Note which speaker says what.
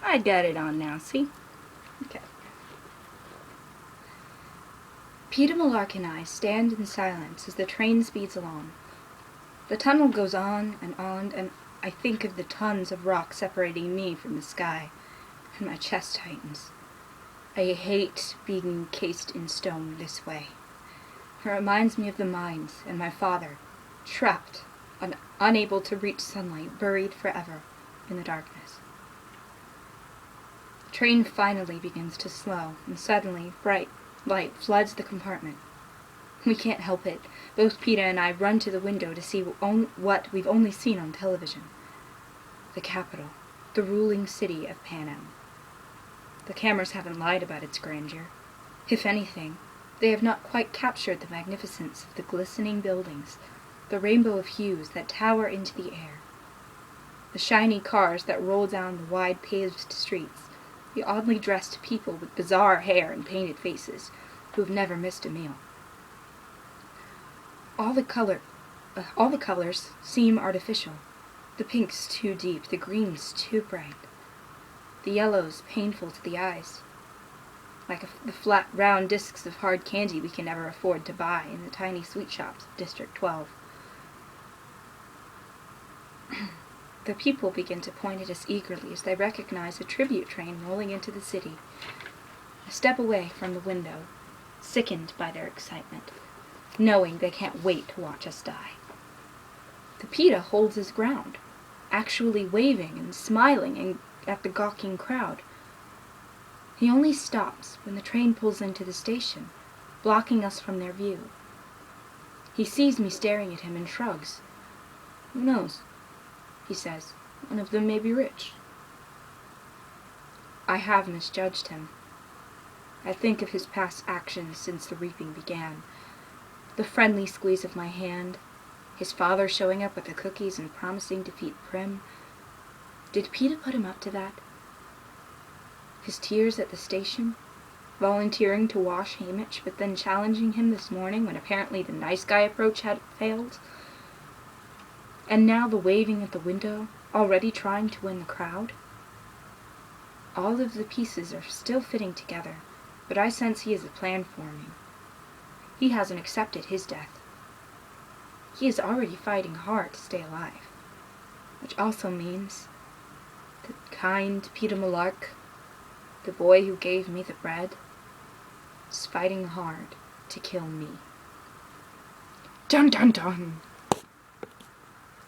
Speaker 1: I got it on now, see? Okay. Peeta Mellark and I stand in silence as the train speeds along. The tunnel goes on, and I think of the tons of rock separating me from the sky, and my chest tightens. I hate being encased in stone this way. It reminds me of the mines and my father, trapped, unable to reach sunlight, buried forever in the darkness. The train finally begins to slow, and suddenly bright light floods the compartment. We can't help it. Both Peeta and I run to the window to see what we've only seen on television. The capital, the ruling city of Panem. The cameras haven't lied about its grandeur. If anything, they have not quite captured the magnificence of the glistening buildings, the rainbow of hues that tower into the air, the shiny cars that roll down the wide paved streets, the oddly dressed people with bizarre hair and painted faces who have never missed a meal. All the colors seem artificial. The pinks too deep, the greens too bright, the yellows painful to the eyes, like the flat, round discs of hard candy we can never afford to buy in the tiny sweet shops of District 12. The people begin to point at us eagerly as they recognize a tribute train rolling into the city. I step away from the window, sickened by their excitement, knowing they can't wait to watch us die. The Peeta holds his ground, actually waving and smiling at the gawking crowd. He only stops when the train pulls into the station, blocking us from their view. He sees me staring at him and shrugs. "Who knows?" he says. "One of them may be rich." I have misjudged him. I think of his past actions since the reaping began. The friendly squeeze of my hand, his father showing up with the cookies and promising to feed Prim. Did Peeta put him up to that? His tears at the station, volunteering to wash Haymitch, but then challenging him this morning when apparently the nice guy approach had failed. And now the waving at the window, already trying to win the crowd. All of the pieces are still fitting together, but I sense he has a plan for me. He hasn't accepted his death. He is already fighting hard to stay alive, which also means the kind Peeta Mellark, the boy who gave me the bread, is fighting hard to kill me. Dun dun dun!